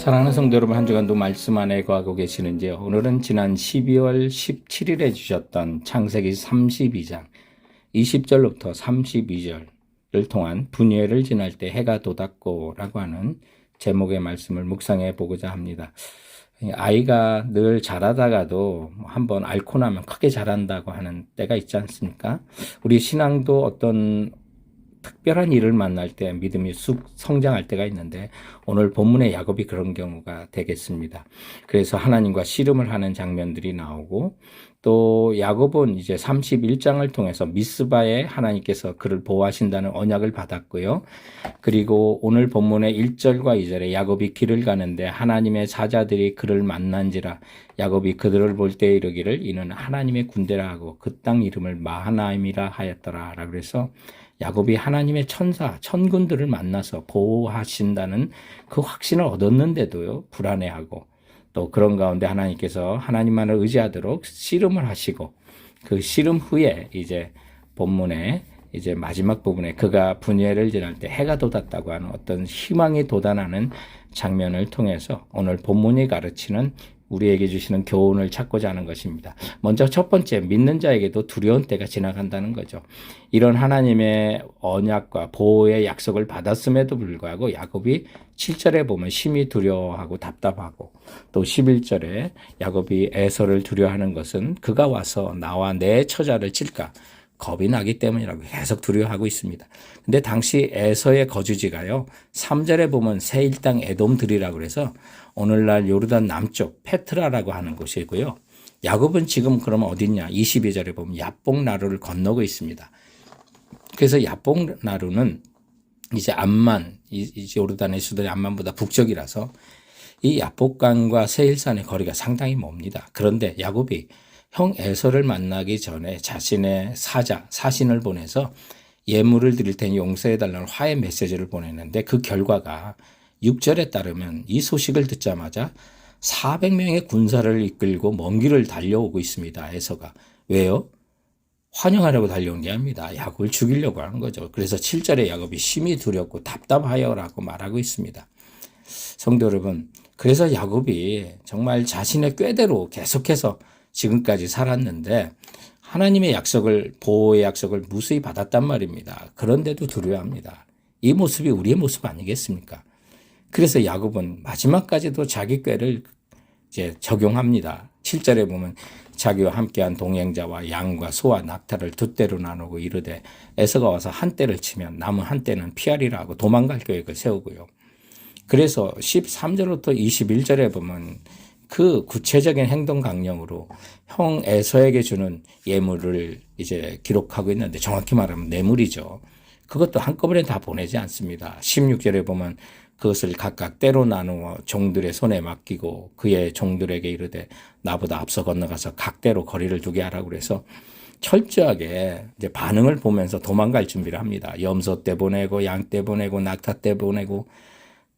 사랑하는 성도 여러분, 한 주간도 말씀 안에 거하고 계시는지요? 오늘은 지난 12월 17일에 주셨던 창세기 32장 20절로부터 32절을 통한 분예를 지날 때 해가 돋았고 라고 하는 제목의 말씀을 묵상해 보고자 합니다. 아이가 늘 자라다가도 한번 앓고 나면 크게 자란다고 하는 때가 있지 않습니까? 우리 신앙도 어떤 특별한 일을 만날 때 믿음이 쑥 성장할 때가 있는데 오늘 본문의 야곱이 그런 경우가 되겠습니다. 그래서 하나님과 씨름을 하는 장면들이 나오고 또 야곱은 이제 31장을 통해서 미스바에 하나님께서 그를 보호하신다는 언약을 받았고요. 그리고 오늘 본문의 1절과 2절에 야곱이 길을 가는데 하나님의 사자들이 그를 만난지라 야곱이 그들을 볼 때 이르기를 이는 하나님의 군대라 하고 그 땅 이름을 마하나임이라 하였더라 라고 해서 야곱이 하나님의 천사, 천군들을 만나서 보호하신다는 그 확신을 얻었는데도요, 불안해하고 또 그런 가운데 하나님께서 하나님만을 의지하도록 씨름을 하시고 그 씨름 후에 이제 본문에 이제 마지막 부분에 그가 분예를 지날 때 해가 돋았다고 하는 어떤 희망이 돋아나는 장면을 통해서 오늘 본문이 가르치는 우리에게 주시는 교훈을 찾고자 하는 것입니다. 먼저 첫 번째, 믿는 자에게도 두려운 때가 지나간다는 거죠. 이런 하나님의 언약과 보호의 약속을 받았음에도 불구하고 야곱이 7절에 보면 심히 두려워하고 답답하고 또 11절에 야곱이 에서를 두려워하는 것은 그가 와서 나와 내 처자를 칠까 겁이 나기 때문이라고 계속 두려워하고 있습니다. 근데 당시 에서의 거주지가요, 3절에 보면 세일 땅 에돔들이라고 그래서 오늘날 요르단 남쪽 페트라라고 하는 곳이고요. 야곱은 지금 그러면 어딨냐? 22절에 보면 야복 나루를 건너고 있습니다. 그래서 야복 나루는 이제 암만, 이제 요르단의 수도의 암만보다 북쪽이라서 이 야복강과 세일산의 거리가 상당히 멉니다. 그런데 야곱이 형 에서를 만나기 전에 자신의 사신을 보내서 예물을 드릴 테니 용서해달라는 화해 메시지를 보냈는데 그 결과가 6절에 따르면 이 소식을 듣자마자 400명의 군사를 이끌고 먼 길을 달려오고 있습니다. 에서가. 왜요? 환영하려고 달려온 게 아닙니다. 야곱을 죽이려고 하는 거죠. 그래서 7절에 야곱이 심히 두렵고 답답하여라고 말하고 있습니다. 성도 여러분, 그래서 야곱이 정말 자신의 꾀대로 계속해서 지금까지 살았는데 하나님의 약속을, 보호의 약속을 무수히 받았단 말입니다. 그런데도 두려워합니다. 이 모습이 우리의 모습 아니겠습니까? 그래서 야곱은 마지막까지도 자기 꾀를 이제 적용합니다. 7절에 보면 자기와 함께한 동행자와 양과 소와 낙타를 두 떼로 나누고 이르되 에서가 와서 한 떼를 치면 남은 한 떼는 피하리라 하고 도망갈 계획을 세우고요. 그래서 13절부터 21절에 보면 그 구체적인 행동 강령으로 형 에서에게 주는 예물을 이제 기록하고 있는데 정확히 말하면 뇌물이죠. 그것도 한꺼번에 다 보내지 않습니다. 16절에 보면 그것을 각각 때로 나누어 종들의 손에 맡기고 그의 종들에게 이르되 나보다 앞서 건너가서 각대로 거리를 두게 하라고 그래서 철저하게 이제 반응을 보면서 도망갈 준비를 합니다. 염소 떼 보내고 양 떼 보내고 낙타 떼 보내고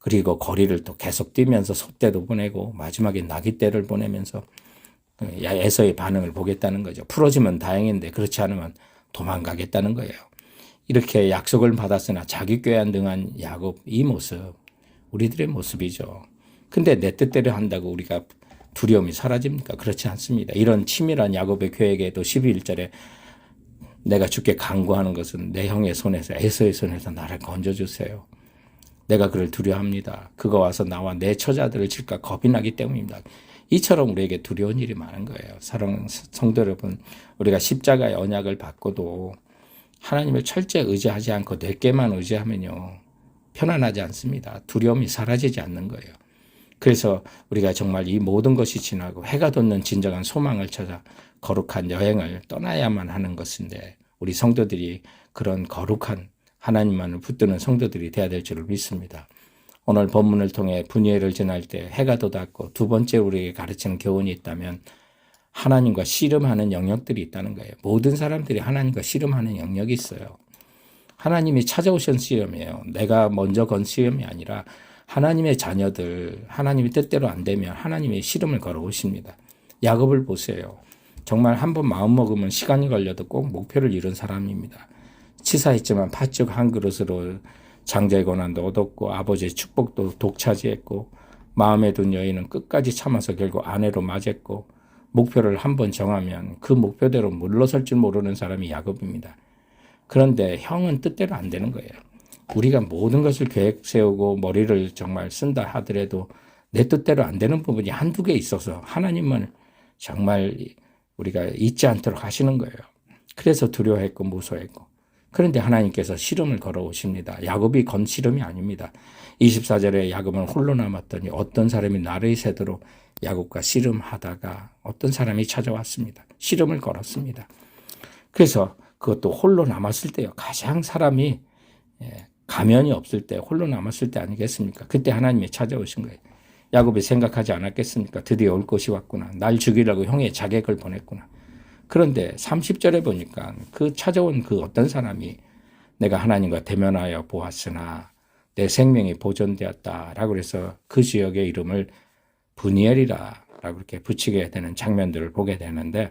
그리고 거리를 또 계속 뛰면서 소떼도 보내고 마지막에 나귀 떼를 보내면서 에서의 반응을 보겠다는 거죠. 풀어지면 다행인데 그렇지 않으면 도망가겠다는 거예요. 이렇게 약속을 받았으나 자기 꾀안 등한 야곱, 이 모습 우리들의 모습이죠. 근데 내 뜻대로 한다고 우리가 두려움이 사라집니까? 그렇지 않습니다. 이런 치밀한 야곱의 계획에도 11절에 내가 주께 간구하는 것은 내 형의 손에서 에서의 손에서 나를 건져주세요. 내가 그를 두려워합니다. 그가 와서 나와 내 처자들을 칠까 겁이 나기 때문입니다. 이처럼 우리에게 두려운 일이 많은 거예요. 사랑하는 성도 여러분, 우리가 십자가의 언약을 받고도 하나님을 철저히 의지하지 않고 내게만 의지하면요, 편안하지 않습니다. 두려움이 사라지지 않는 거예요. 그래서 우리가 정말 이 모든 것이 지나고 해가 돋는 진정한 소망을 찾아 거룩한 여행을 떠나야만 하는 것인데 우리 성도들이 그런 거룩한 하나님만을 붙드는 성도들이 되어야 될 줄을 믿습니다. 오늘 본문을 통해 분예를 지날 때 해가 돋았고 두 번째 우리에게 가르치는 교훈이 있다면 하나님과 씨름하는 영역들이 있다는 거예요. 모든 사람들이 하나님과 씨름하는 영역이 있어요. 하나님이 찾아오신 시험이에요. 내가 먼저 건 시험이 아니라 하나님의 자녀들, 하나님의 뜻대로 안 되면 하나님의 씨름을 걸어오십니다. 야곱을 보세요. 정말 한번 마음먹으면 시간이 걸려도 꼭 목표를 이룬 사람입니다. 치사했지만 팥죽 한 그릇으로 장자의 고난도 얻었고 아버지의 축복도 독차지했고 마음에 둔 여인은 끝까지 참아서 결국 아내로 맞았고 목표를 한번 정하면 그 목표대로 물러설 줄 모르는 사람이 야곱입니다. 그런데 형은 뜻대로 안 되는 거예요. 우리가 모든 것을 계획 세우고 머리를 정말 쓴다 하더라도 내 뜻대로 안 되는 부분이 한두 개 있어서 하나님은 정말 우리가 잊지 않도록 하시는 거예요. 그래서 두려워했고 무서워했고. 그런데 하나님께서 시름을 걸어오십니다. 야곱이 건 시름이 아닙니다. 24절에 야곱은 홀로 남았더니 어떤 사람이 나를 새도록 야곱과 씨름하다가 어떤 사람이 찾아왔습니다. 씨름을 걸었습니다. 그래서 그것도 홀로 남았을 때요. 가장 사람이 가면이 없을 때, 홀로 남았을 때 아니겠습니까? 그때 하나님이 찾아오신 거예요. 야곱이 생각하지 않았겠습니까? 드디어 올 것이 왔구나. 날 죽이려고 형의 자객을 보냈구나. 그런데 30절에 보니까 그 찾아온 그 어떤 사람이 내가 하나님과 대면하여 보았으나 내 생명이 보존되었다라고 해서 그 지역의 이름을 브니엘이라고 이렇게 붙이게 되는 장면들을 보게 되는데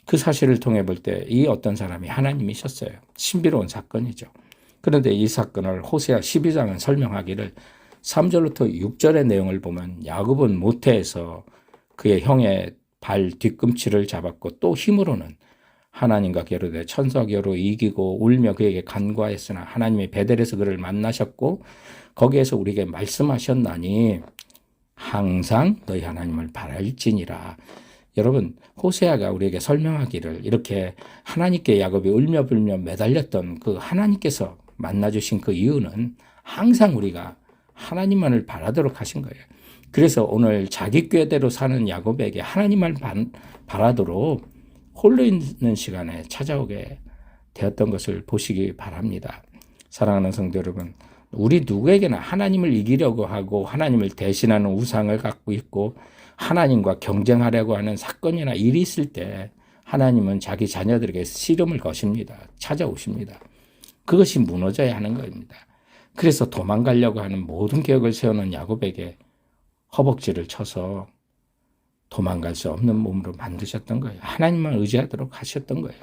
그 사실을 통해 볼 때 이 어떤 사람이 하나님이셨어요. 신비로운 사건이죠. 그런데 이 사건을 호세아 12장은 설명하기를 3절부터 6절의 내용을 보면 야곱은 모태에서 그의 형의 발 뒤꿈치를 잡았고 또 힘으로는 하나님과 겨루되 천사교로 이기고 울며 그에게 간과했으나 하나님이 베델에서 그를 만나셨고 거기에서 우리에게 말씀하셨나니 항상 너희 하나님을 바랄지니라. 여러분 호세아가 우리에게 설명하기를 이렇게 하나님께 야곱이 울며 불며 매달렸던 그 하나님께서 만나주신 그 이유는 항상 우리가 하나님만을 바라도록 하신 거예요. 그래서 오늘 자기 꾀대로 사는 야곱에게 하나님만 바라도록 홀로 있는 시간에 찾아오게 되었던 것을 보시기 바랍니다. 사랑하는 성도 여러분, 우리 누구에게나 하나님을 이기려고 하고 하나님을 대신하는 우상을 갖고 있고 하나님과 경쟁하려고 하는 사건이나 일이 있을 때 하나님은 자기 자녀들에게 시름을 거십니다. 찾아오십니다. 그것이 무너져야 하는 겁니다. 그래서 도망가려고 하는 모든 계획을 세우는 야곱에게 허벅지를 쳐서 도망갈 수 없는 몸으로 만드셨던 거예요. 하나님만 의지하도록 하셨던 거예요.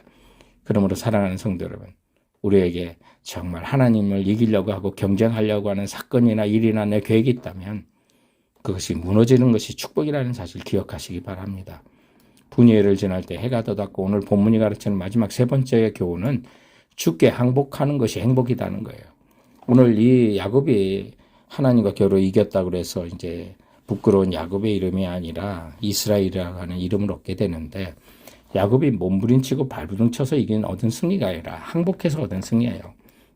그러므로 사랑하는 성도 여러분, 우리에게 정말 하나님을 이기려고 하고 경쟁하려고 하는 사건이나 일이나 내 계획이 있다면 그것이 무너지는 것이 축복이라는 사실 기억하시기 바랍니다. 분이엘을 지날 때 해가 돋았고 오늘 본문이 가르치는 마지막 세 번째 교훈은 주께 항복하는 것이 행복이라는 거예요. 오늘 이 야곱이 하나님과 겨루 이겼다고 해서 이제 부끄러운 야곱의 이름이 아니라 이스라엘이라고 하는 이름을 얻게 되는데 야곱이 몸부림치고 발부둥쳐서 얻은 승리가 아니라 항복해서 얻은 승리예요.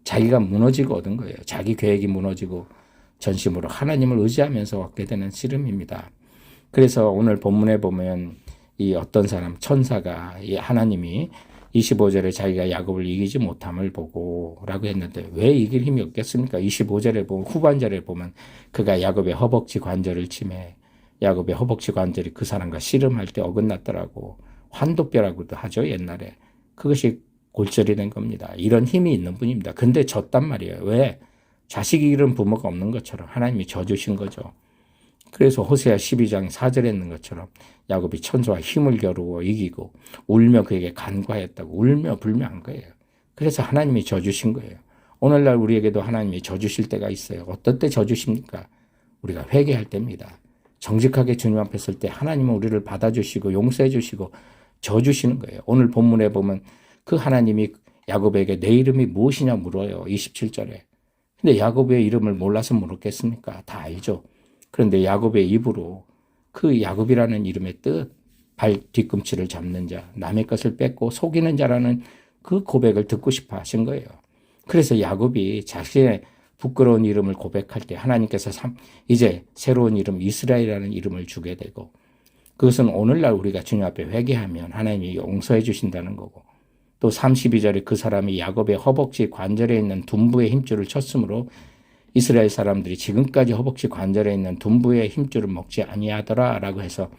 자기가 무너지고 얻은 거예요. 자기 계획이 무너지고 전심으로 하나님을 의지하면서 얻게 되는 씨름입니다. 그래서 오늘 본문에 보면 이 어떤 사람 천사가 이 하나님이 25절에 자기가 야곱을 이기지 못함을 보고 라고 했는데 왜 이길 힘이 없겠습니까? 25절에 보면 후반절에 보면 그가 야곱의 허벅지 관절을 치매 야곱의 허벅지 관절이 그 사람과 씨름할 때 어긋났더라고. 환도뼈라고도 하죠 옛날에. 그것이 골절이 된 겁니다. 이런 힘이 있는 분입니다. 근데 졌단 말이에요. 왜? 자식이 잃은 부모가 없는 것처럼 하나님이 져주신 거죠. 그래서 호세아 12장 4절에 있는 것처럼 야곱이 천사와 힘을 겨루고 이기고 울며 그에게 간과했다고 울며 불며 한 거예요. 그래서 하나님이 져주신 거예요. 오늘날 우리에게도 하나님이 져주실 때가 있어요. 어떤 때 져주십니까? 우리가 회개할 때입니다. 정직하게 주님 앞에 설 때 하나님은 우리를 받아주시고 용서해 주시고 져주시는 거예요. 오늘 본문에 보면 그 하나님이 야곱에게 내 이름이 무엇이냐 물어요. 27절에. 근데 야곱의 이름을 몰라서 물었겠습니까? 다 알죠. 그런데 야곱의 입으로 그 야곱이라는 이름의 뜻, 발 뒤꿈치를 잡는 자, 남의 것을 뺏고 속이는 자라는 그 고백을 듣고 싶어 하신 거예요. 그래서 야곱이 자신의 부끄러운 이름을 고백할 때 하나님께서 이제 새로운 이름 이스라엘이라는 이름을 주게 되고 그것은 오늘날 우리가 주님 앞에 회개하면 하나님이 용서해 주신다는 거고 또 32절에 그 사람이 야곱의 허벅지 관절에 있는 둔부의 힘줄을 쳤으므로 이스라엘 사람들이 지금까지 허벅지 관절에 있는 둔부의 힘줄을 먹지 아니하더라 라고 해서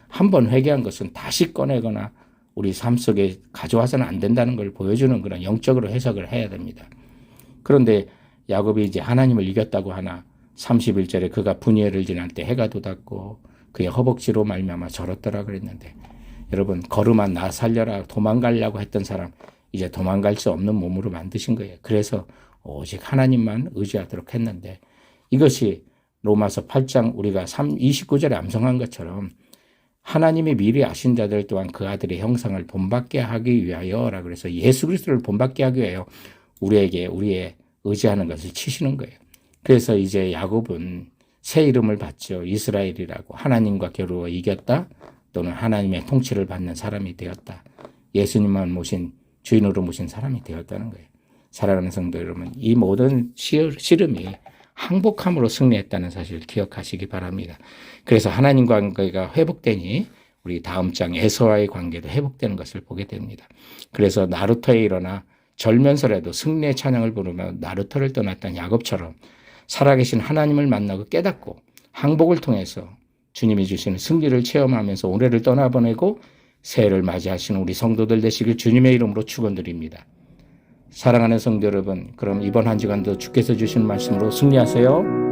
한번 회개한 것은 다시 꺼내거나 우리 삶 속에 가져와서는 안 된다는 걸 보여주는 그런 영적으로 해석을 해야 됩니다. 그런데 야곱이 이제 하나님을 이겼다고 하나 31절에 그가 분이엘을 지날 때 해가 돋았고 그의 허벅지로 말미암아 절었더라 그랬는데 여러분 걸음아 나 살려라 도망가려고 했던 사람 이제 도망갈 수 없는 몸으로 만드신 거예요. 그래서 오직 하나님만 의지하도록 했는데 이것이 로마서 8장 우리가 29절에 암송한 것처럼 하나님이 미리 아신 자들 또한 그 아들의 형상을 본받게 하기 위하여라. 그래서 예수 그리스도를 본받게 하기 위하여 우리에게 우리의 의지하는 것을 치시는 거예요. 그래서 이제 야곱은 새 이름을 받죠. 이스라엘이라고. 하나님과 겨루어 이겼다, 또는 하나님의 통치를 받는 사람이 되었다. 예수님만 모신, 주인으로 모신 사람이 되었다는 거예요. 사랑하는 성도 여러분, 이 모든 씨름이 항복함으로 승리했다는 사실을 기억하시기 바랍니다. 그래서 하나님 관계가 회복되니 우리 다음 장 에서와의 관계도 회복되는 것을 보게 됩니다. 그래서 나루토에 일어나 절면서라도 승리의 찬양을 부르며 나루토를 떠났던 야곱처럼 살아계신 하나님을 만나고 깨닫고 항복을 통해서 주님이 주시는 승리를 체험하면서 올해를 떠나보내고 새해를 맞이하시는 우리 성도들 되시길 주님의 이름으로 축원드립니다. 사랑하는 성도 여러분, 그럼 이번 한 주간도 주께서 주신 말씀으로 승리하세요.